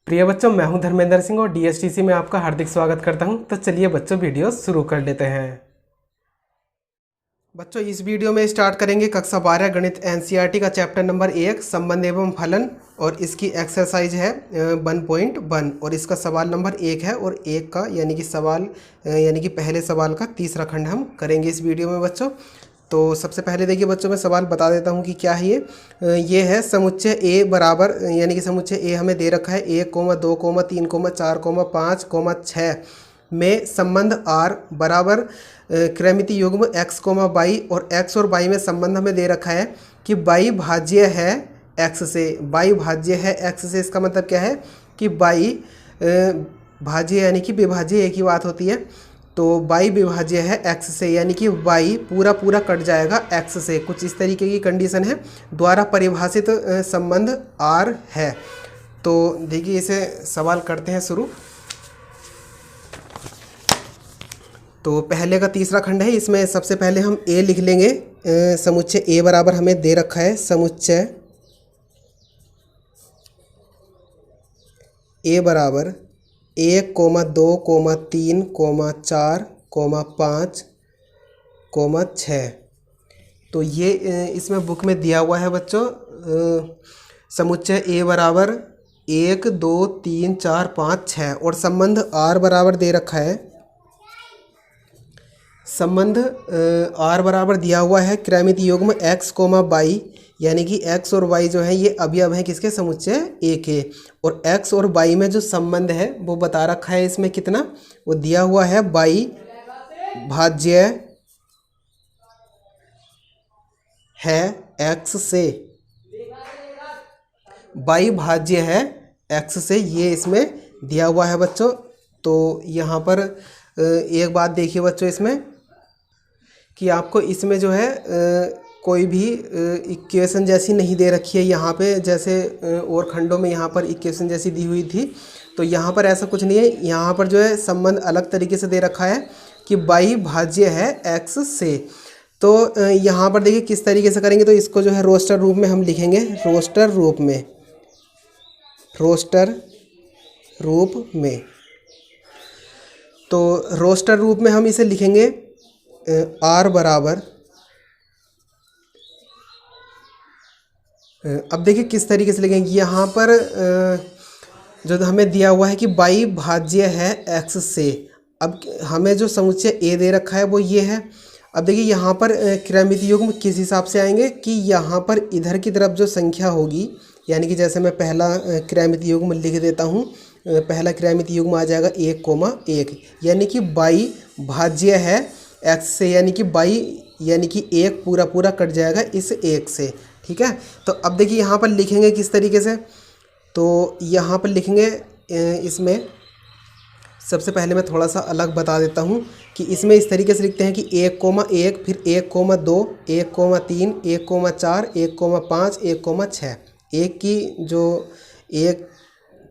प्रिय बच्चों, मैं हूं धर्मेंद्र सिंह और डीएसटीसी में आपका हार्दिक स्वागत करता हूं। तो चलिए बच्चों, वीडियो शुरू कर लेते हैं। बच्चों, इस वीडियो में स्टार्ट करेंगे कक्षा 12 गणित एनसीईआरटी का चैप्टर नंबर 1 संबंध एवं फलन, और इसकी एक्सरसाइज है 1.1 और इसका सवाल नंबर 1 है और 1 का यानी कि सवाल यानी कि पहले सवाल का तीसरा खंड हम करेंगे इस वीडियो में बच्चों। तो सबसे पहले देखिए बच्चों, मैं सवाल बता देता हूँ कि क्या है ये है समुच्चय ए बराबर यानी कि समुच्चय ए हमें दे रखा है 1, 2, 3, 4, 5, 6 में संबंध r बराबर क्रमिति युग्म x, y और x और y में संबंध हमें दे रखा है कि y भाज्य है x से। y भाज्य है x से, इसका मतलब क्या है कि y भाज्य यानी कि विभाज्य एक ही बात होती है। तो y विभाज्य है x से यानी कि y पूरा पूरा कट जाएगा x से। कुछ इस तरीके की कंडीशन है, द्वारा परिभाषित संबंध r है। तो देखिए इसे सवाल करते हैं शुरू। तो पहले का तीसरा खंड है, इसमें सबसे पहले हम a लिख लेंगे। समुच्चय a बराबर हमें दे रखा है समुच्चय a बराबर 1, 2, 3, 4, 5, 6। तो ये इसमें बुक में दिया हुआ है बच्चों। समुच्चय a बराबर 1, 2, 3, 4, 5, 6 और संबंध r बराबर दे रखा है। संबंध r बराबर दिया हुआ है क्रमिति युग्म x, y यानी कि x और y जो है ये अवयव हैं किसके, समुच्चय a के। और x और y में जो संबंध है वो बता रखा है इसमें कितना, वो दिया हुआ है y भाज्य है x से। y भाज्य है x से, ये इसमें दिया हुआ है बच्चों। तो यहाँ पर एक बात देखिए बच्चों इसमें कि आपको इसमें जो है कोई भी इक्वेशन जैसी नहीं दे रखी है यहाँ पे, जैसे और खंडों में यहाँ पर इक्वेशन जैसी दी हुई थी। तो यहाँ पर ऐसा कुछ नहीं है, यहाँ पर जो है संबंध अलग तरीके से दे रखा है कि y भाज्य है x से। तो यहाँ पर देखिए किस तरीके से करेंगे, तो इसको जो है रोस्टर रूप में हम लिखेंगे। रोस्टर रूप में तो रोस्टर रूप में हम इसे लिखेंगे r बराबर, अब देखिए किस तरीके से लिखेंगे। यहाँ पर जो हमें दिया हुआ है कि y भाज्य है x से। अब हमें जो समुच्चय a दे रखा है वो ये है। अब देखिए यहाँ पर क्रमिति युग्म किस हिसाब से आएंगे कि यहाँ पर इधर की तरफ जो संख्या होगी, यानी कि जैसे मैं पहला क्रमिति युग्म लिख देता हूँ। पहला क्रमिति युग्म आ जाएगा 1, 1 यानी कि y भाज्य है x से, यानी कि y यानी कि 1 पूरा पूरा कट जाएगा इस 1 से। ठीक है, तो अब देखिए यहाँ पर लिखेंगे किस तरीके से। तो यहाँ पर लिखेंगे इसमें सबसे पहले मैं थोड़ा सा अलग बता देता हूँ कि इसमें इस तरीके से लिखते हैं कि 1, 1 फिर 1, 2, 1, 3, 1, 4, 1, 5, 1, 6। एक की जो एक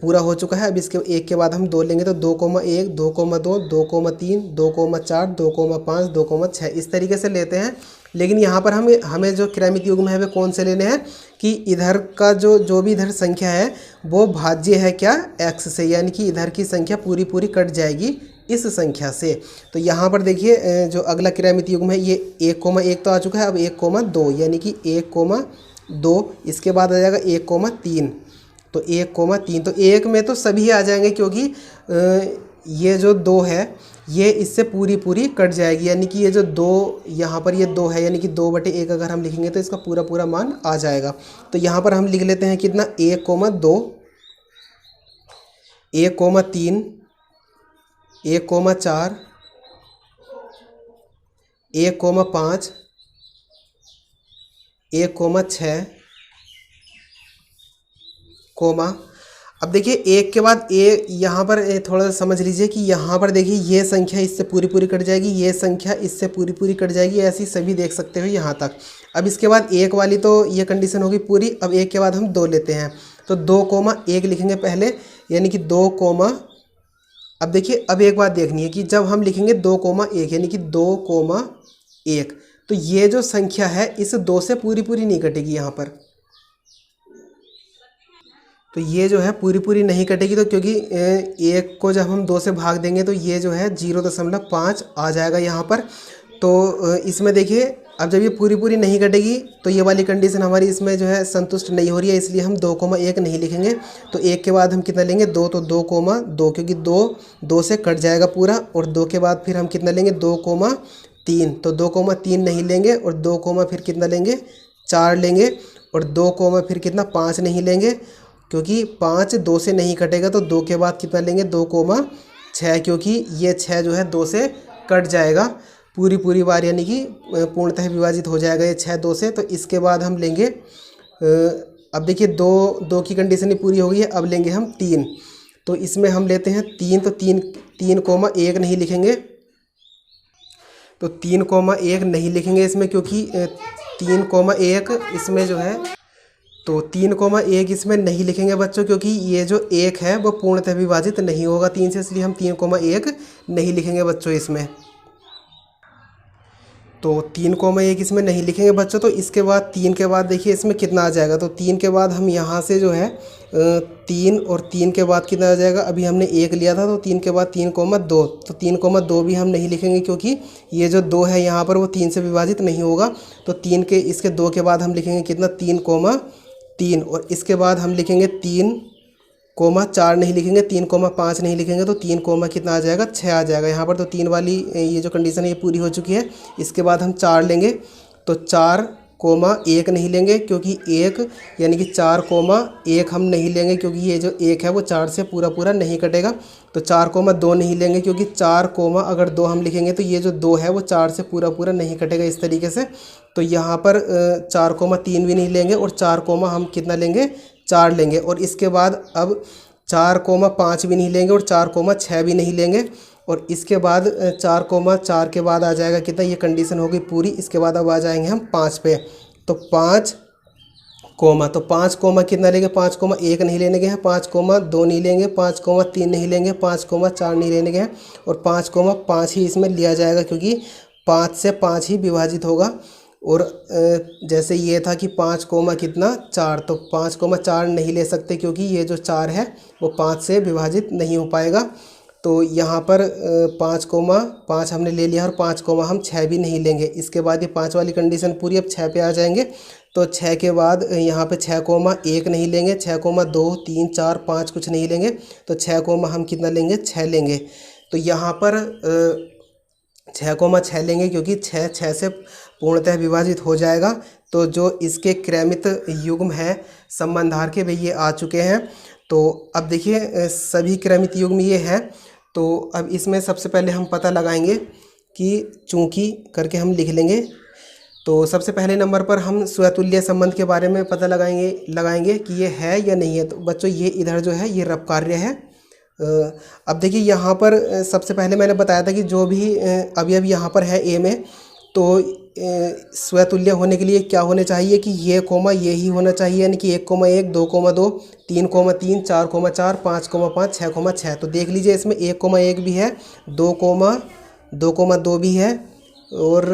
पूरा हो चुका है, अब इसके एक के बाद हम 2 लेंगे तो 2, 1, 2, 2, 2, 3, 2, 4, 2, 5, 2, 6 इस तरीके से लेते हैं। लेकिन यहाँ पर हमें जो क्रमिति युग्म है वे कौन से लेने हैं कि इधर का जो भी इधर संख्या है वो भाज्य है क्या, x से, यानी कि इधर की संख्या पूरी पूरी कट जाएगी इस संख्या से। तो यहाँ पर देखिए जो अगला क्रमिति युग्म है ये 1, 1 तो आ चुका है। अब 1, 2 यानी कि 1, 2 इसके बाद आ जाएगा 1, 3। तो 1, 3 तो एक में तो सभी आ जाएंगे क्योंकि ये जो 2 है ये इससे पूरी पूरी कट जाएगी, यानी कि ये जो 2 यहाँ पर ये 2 है, यानी कि 2/1 अगर हम लिखेंगे तो इसका पूरा पूरा मान आ जाएगा। तो यहाँ पर हम लिख लेते हैं कितना, 1, 2, 1, 3, 1, 4, 1, 5, 1, 6 कोमा। अब देखिए एक के बाद ए, यहाँ पर थोड़ा सा समझ लीजिए कि यहाँ पर देखिए ये संख्या इससे पूरी पूरी कट जाएगी, ये संख्या इससे पूरी पूरी कट जाएगी, ऐसी सभी देख सकते हो यहाँ तक। अब इसके बाद एक वाली तो ये कंडीशन होगी पूरी। अब एक के बाद हम 2 लेते हैं तो 2, 1 लिखेंगे पहले, यानी कि 2, अब देखिए अब एक बात देखनी है कि जब हम लिखेंगे 2, 1 यानी कि 2, 1 तो ये जो संख्या है इस 2 से पूरी पूरी नहीं कटेगी यहाँ पर। तो ये जो है पूरी पूरी नहीं कटेगी, तो क्योंकि एक को जब हम 2 से भाग देंगे तो ये जो है 0.5 आ जाएगा यहाँ पर। तो इसमें देखिए अब जब ये पूरी पूरी नहीं कटेगी तो ये वाली कंडीशन हमारी इसमें जो है संतुष्ट नहीं हो रही है, इसलिए हम 2,1 नहीं लिखेंगे। तो 1 के बाद हम कितना लेंगे 2, तो 2,2, क्योंकि 2 से कट जाएगा पूरा। और 2 के बाद फिर हम कितना लेंगे 2,3, तो 2,3 नहीं लेंगे। और 2, फिर कितना लेंगे 4 लेंगे। और 2, फिर कितना 5 नहीं लेंगे, क्योंकि 5 2 से नहीं कटेगा। तो 2 के बाद कितना लेंगे 2,6, क्योंकि ये 6 जो है 2 से कट जाएगा पूरी पूरी बार, यानी कि पूर्णतः विभाजित हो जाएगा ये 6 2 से। तो इसके बाद हम लेंगे अब देखिए 2 की कंडीशन ही पूरी हो गई है, अब लेंगे हम 3। तो इसमें हम लेते हैं 3, तो 3,1 नहीं लिखेंगे। तो 3,1 नहीं लिखेंगे इसमें, क्योंकि 3,1 इसमें जो है, तो 3,1 इसमें नहीं लिखेंगे बच्चों, क्योंकि ये जो 1 है वो पूर्णतः विभाजित नहीं होगा 3 से, इसलिए हम 3,1 नहीं लिखेंगे बच्चों इसमें। तो 3,1 इसमें नहीं लिखेंगे बच्चों। तो इसके बाद 3 के बाद देखिए इसमें कितना आ जाएगा। तो 3 के बाद हम यहाँ से जो है 3, और 3 के बाद कितना आ जाएगा, अभी हमने 1 लिया था, तो 3 के बाद 3,2, तो 3,2 भी हम नहीं लिखेंगे, क्योंकि ये जो 2 है यहाँ पर वो 3 से विभाजित नहीं होगा। तो 3 के इसके 2 के बाद हम लिखेंगे कितना 3,3, और इसके बाद हम लिखेंगे 3,4 नहीं लिखेंगे, 3,5 नहीं लिखेंगे। तो 3, कितना आ जाएगा 6 आ जाएगा यहाँ पर। तो 3 वाली ये जो कंडीशन है ये पूरी हो चुकी है। इसके बाद हम 4 लेंगे, तो 4,1 नहीं लेंगे, क्योंकि 1 यानी कि 4,1 हम नहीं लेंगे, क्योंकि ये जो 1 है वो 4 से पूरा पूरा नहीं कटेगा। तो 4,2 नहीं लेंगे, क्योंकि 4, अगर 2 हम लिखेंगे तो ये जो 2 है वो 4 से पूरा पूरा नहीं कटेगा इस तरीके से। तो यहाँ पर 4,3 भी नहीं लेंगे, और 4, हम कितना लेंगे 4 लेंगे। और इसके बाद अब 4,5 भी नहीं लेंगे, और 4,6 भी नहीं लेंगे। और इसके बाद 4,4 के बाद आ जाएगा कितना, ये कंडीशन हो गई पूरी। इसके बाद अब आ जाएंगे हम 5 पे। तो 5, तो 5, कितना लेंगे 5,1 नहीं लेने के हैं, 5,2 नहीं लेंगे, 5,3 नहीं लेंगे, 5,4 नहीं लेने के हैं, और 5,5 ही इसमें लिया जाएगा, क्योंकि 5 से 5 ही विभाजित होगा। और जैसे ये था कि 5, कितना 4, तो 5,4 नहीं ले सकते, क्योंकि ये जो 4 है वो 5 से विभाजित नहीं हो पाएगा। तो यहाँ पर 5,5 हमने ले लिया, और 5, हम 6 भी नहीं लेंगे। इसके बाद ये 5 वाली कंडीशन पूरी, अब 6 पे आ जाएंगे। तो 6 के बाद यहाँ पे 6,1 नहीं लेंगे, 6,2, 3, 4, 5 कुछ नहीं लेंगे। तो 6, हम कितना लेंगे 6 लेंगे। तो यहाँ पर 6,6 लेंगे, क्योंकि 6 से पूर्णतः विभाजित हो जाएगा। तो जो इसके क्रमित युग्म है संबंधार के वे ये आ चुके हैं। तो अब देखिए सभी क्रमित युग्म ये है। तो अब इसमें सबसे पहले हम पता लगाएंगे कि चूंकि करके हम लिख लेंगे। तो सबसे पहले नंबर पर हम स्वतुल्य संबंध के बारे में पता लगाएंगे कि ये है या नहीं है। तो बच्चों ये इधर जो है ये रप कार्य है। अब देखिए यहाँ पर सबसे पहले मैंने बताया था कि जो भी अवयव यहाँ पर है ए में, तो स्वतुल्य होने के लिए क्या होने चाहिए कि ये ही होना चाहिए, यानी कि 1,1, 2,2, 3,3, 4,4, 5,5, 6,6। तो देख लीजिए इसमें 1,1 भी है, 2,2 भी है, और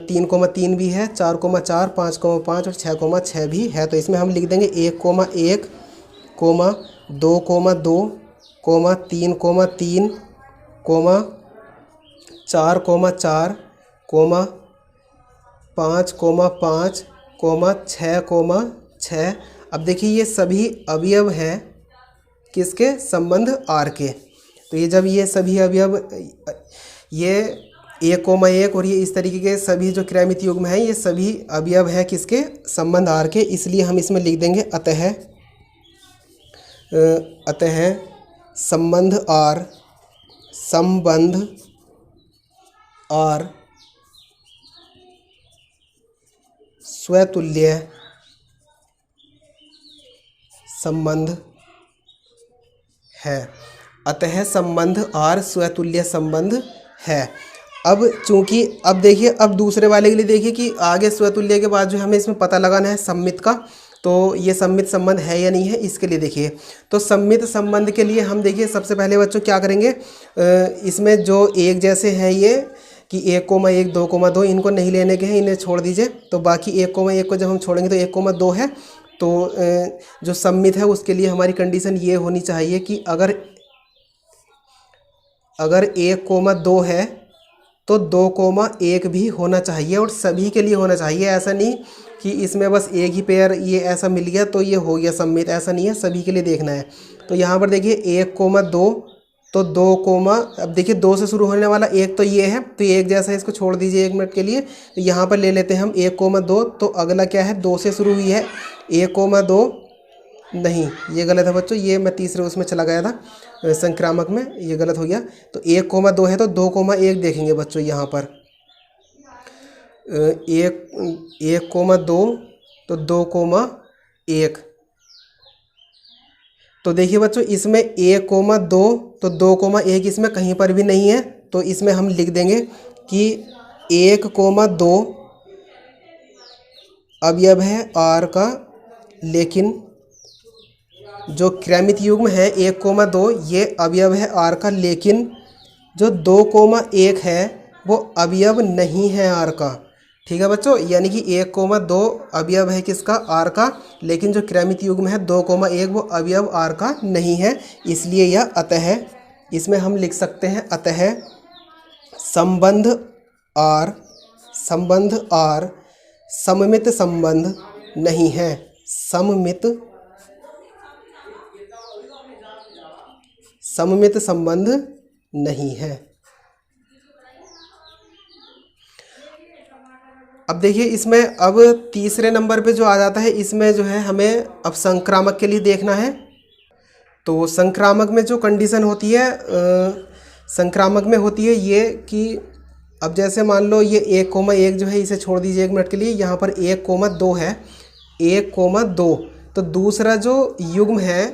3,3 भी है, 4,4, 5,5 और 6,6 भी है। तो इसमें हम लिख देंगे 1,1, 2,2, 3,3, 4,4, 5,5, 6,6। अब देखिए ये सभी अवयव हैं किसके, संबंध आर के। तो ये जब ये सभी अवयव ये 1,1 और ये इस तरीके के सभी जो क्रमित युग्म हैं ये सभी अवयव हैं किसके, संबंध आर के। इसलिए हम इसमें लिख देंगे अतः संबंध आर स्वतुल्य संबंध है। अतः संबंध आर स्वतुल्य संबंध है। अब चूंकि अब देखिए अब दूसरे वाले के लिए देखिए कि आगे स्वतुल्य के बाद जो हमें इसमें पता लगाना है सम्मित का। तो ये सम्मित संबंध है या नहीं है, इसके लिए देखिए तो सम्मित संबंध के लिए हम देखिए सबसे पहले बच्चों क्या करेंगे, इसमें जो एक जैसे हैं ये कि 1,1, 2,2 इनको नहीं लेने के हैं, इन्हें छोड़ दीजिए। तो बाकी 1,1 को जब हम छोड़ेंगे तो 1,2 है, तो जो सममित है उसके लिए हमारी कंडीशन ये होनी चाहिए कि अगर 1,2 है तो 2,1 भी होना चाहिए, और सभी के लिए होना चाहिए। ऐसा नहीं कि इसमें बस एक ही पेयर ये ऐसा मिल गया तो ये हो गया सममित, ऐसा नहीं है, सभी के लिए देखना है। तो यहाँ पर देखिए 1,2 तो 2, अब देखिए 2 से शुरू होने वाला एक तो ये है, तो ये एक जैसा है, इसको छोड़ दीजिए 1 मिनट के लिए। तो यहाँ पर ले लेते हैं हम 1,2, तो अगला क्या है 2 से शुरू हुई है 1,2, नहीं ये गलत है बच्चों, ये मैं तीसरे उसमें चला गया था संक्रामक में, ये गलत हो गया। तो 1,2 है तो 2,1 देखेंगे बच्चों यहाँ पर 1,2 तो 2,1। तो देखिए बच्चों इसमें 1,2 तो 2,1 इसमें कहीं पर भी नहीं है, तो इसमें हम लिख देंगे कि 1,2 अवयव है R का, लेकिन जो क्रमित युग्म है 1,2 ये अवयव है R का, लेकिन जो 2,1 है वो अवयव नहीं है R का। ठीक है बच्चों, यानी कि 1,2 अवयव है किसका R का, लेकिन जो क्रमित युग्म है 2,1 वो अवयव R का नहीं है, इसलिए यह अतः, इसमें हम लिख सकते हैं अतः संबंध R सममित संबंध नहीं है, सममित संबंध नहीं है। अब देखिए इसमें अब तीसरे नंबर पे जो आ जाता है, इसमें जो है हमें अब संक्रामक के लिए देखना है। तो संक्रामक में जो कंडीशन होती है संक्रामक में होती है ये कि अब जैसे मान लो ये 1,1 जो है इसे छोड़ दीजिए 1 मिनट के लिए, यहाँ पर 1,2 है 1,2, तो दूसरा जो युग्म है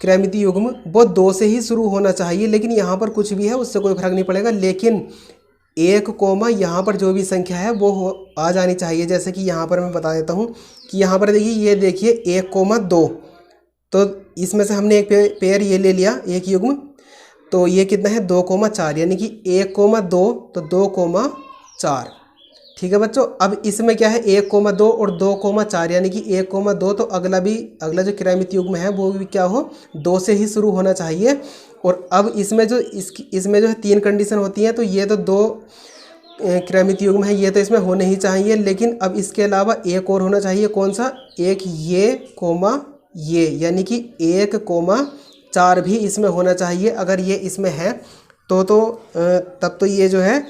क्रमित युग्म वो 2 से ही शुरू होना चाहिए, लेकिन यहाँ पर कुछ भी है उससे कोई फर्क नहीं पड़ेगा, लेकिन 1, यहाँ पर जो भी संख्या है वो आ जानी चाहिए। जैसे कि यहाँ पर मैं बता देता हूँ कि यहाँ पर देखिए, ये देखिए 1,2, तो इसमें से हमने एक पेयर ये ले लिया एक युग्म, तो ये कितना है 2,4, यानी कि 1,2 तो 2,4। ठीक है बच्चों, अब इसमें क्या है 1,2 और 2,4, यानी कि 1,2 तो अगला जो क्रमित युग्म है वो भी क्या हो 2 से ही शुरू होना चाहिए। और अब इसमें जो है 3 कंडीशन होती हैं, तो ये तो 2 क्रमित युग्म है, ये तो इसमें होने ही चाहिए, लेकिन अब इसके अलावा एक और होना चाहिए, कौन सा, एक ये, यानी कि 1,4 भी इसमें होना चाहिए। अगर ये इसमें है तो तब तो ये जो है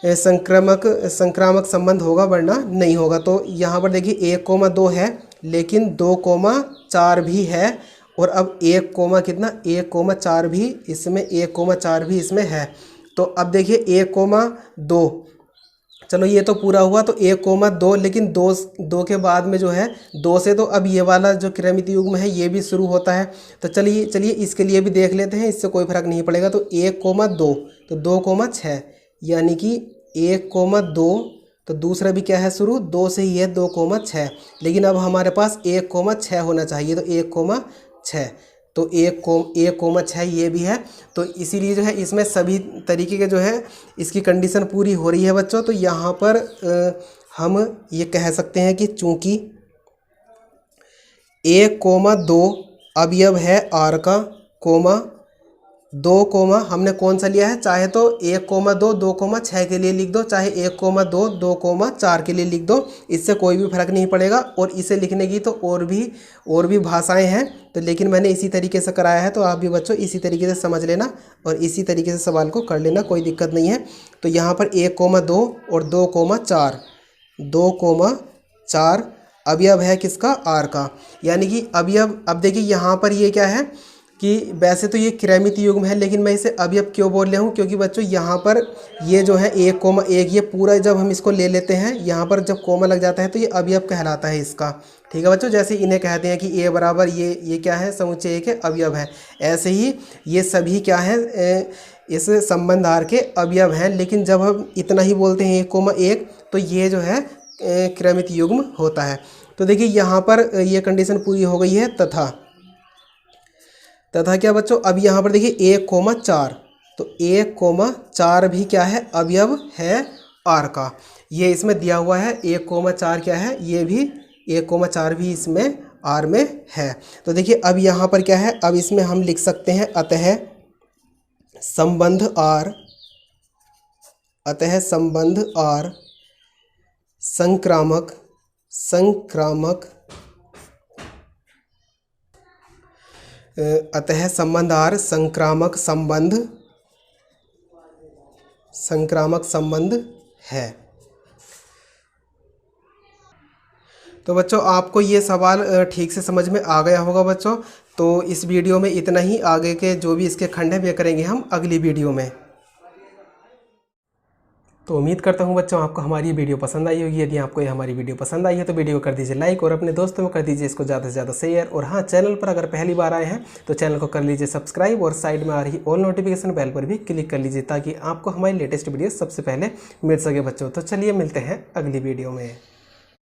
संक्रामक संबंध होगा, वरना नहीं होगा। तो यहाँ पर देखिए 1,2 है, लेकिन 2,4 भी है, और अब 1,4 भी इसमें 1,4 भी इसमें है। तो अब देखिए 1,2, चलो ये तो पूरा हुआ, तो 1,2, लेकिन 2 के बाद में जो है 2 से तो अब ये वाला जो क्रमित युग्म है ये भी शुरू होता है। तो चलिए इसके लिए भी देख लेते हैं, इससे कोई फर्क नहीं पड़ेगा। तो 1,2 तो 2,6, यानी कि 1,2 तो दूसरा भी क्या है शुरू 2 से ही है 2,6, लेकिन अब हमारे पास 1,6 होना चाहिए, तो 1,6, तो 1,6 ये भी है। तो इसीलिए जो है इसमें सभी तरीके के जो है इसकी कंडीशन पूरी हो रही है बच्चों। तो यहाँ पर हम ये कह सकते हैं कि चूँकि 1,2 अवयव है R का, 2, हमने कौन सा लिया है, चाहे तो 1,2 2,6 के लिए लिख दो, चाहे 1,2 2,4 के लिए लिख दो, इससे कोई भी फर्क नहीं पड़ेगा। और इसे लिखने की तो और भी भाषाएं हैं, तो लेकिन मैंने इसी तरीके से कराया है, तो आप भी बच्चों इसी तरीके से समझ लेना और इसी तरीके से सवाल को कर लेना, कोई दिक्कत नहीं है। तो यहाँ पर 1,2 और 2,4 अवयव है किसका, R का, यानी कि अवयव। अब देखिए यहाँ पर ये क्या है कि वैसे तो ये क्रमित युग्म है, लेकिन मैं इसे अवयव क्यों बोल रहा हूँ, क्योंकि बच्चों यहाँ पर ये जो है 1,1 ये पूरा जब हम इसको ले लेते हैं, यहाँ पर जब कोमा लग जाता है तो ये अवयव कहलाता है इसका। ठीक है बच्चों, जैसे इन्हें कहते हैं कि A बराबर ये क्या है, समुच्चय A के अवयव है, ऐसे ही ये सभी क्या है इस संबंध R के अवयव हैं। लेकिन जब हम इतना ही बोलते हैं 1,1 तो ये जो है क्रमित युग्म होता है। तो देखिए यहाँ पर ये कंडीशन पूरी हो गई है, तथा क्या बच्चों, अब यहाँ पर देखिए 1,4, तो 1,4 भी क्या है, अवयव है R का, ये इसमें दिया हुआ है। 1,4 क्या है, ये भी 1,4 भी इसमें आर में है। तो देखिए अब यहाँ पर क्या है, अब इसमें हम लिख सकते हैं अतः संबंध आर, अतः संबंध आर संक्रामक, अतः संबंध आर संक्रामक संबंध है। तो बच्चों आपको ये सवाल ठीक से समझ में आ गया होगा बच्चों। तो इस वीडियो में इतना ही, आगे के जो भी इसके खंड है वे करेंगे हम अगली वीडियो में। तो उम्मीद करता हूँ बच्चों आपको हमारी वीडियो पसंद आई होगी। यदि आपको ये हमारी वीडियो पसंद आई है तो वीडियो को कर दीजिए लाइक और अपने दोस्तों को कर दीजिए इसको ज़्यादा से ज़्यादा शेयर। और हाँ, चैनल पर अगर पहली बार आए हैं तो चैनल को कर लीजिए सब्सक्राइब और साइड में आ रही ऑल नोटिफिकेशन बेल पर भी क्लिक कर लीजिए ताकि आपको हमारी लेटेस्ट वीडियो सबसे पहले मिल सके बच्चों। तो चलिए मिलते हैं अगली वीडियो में।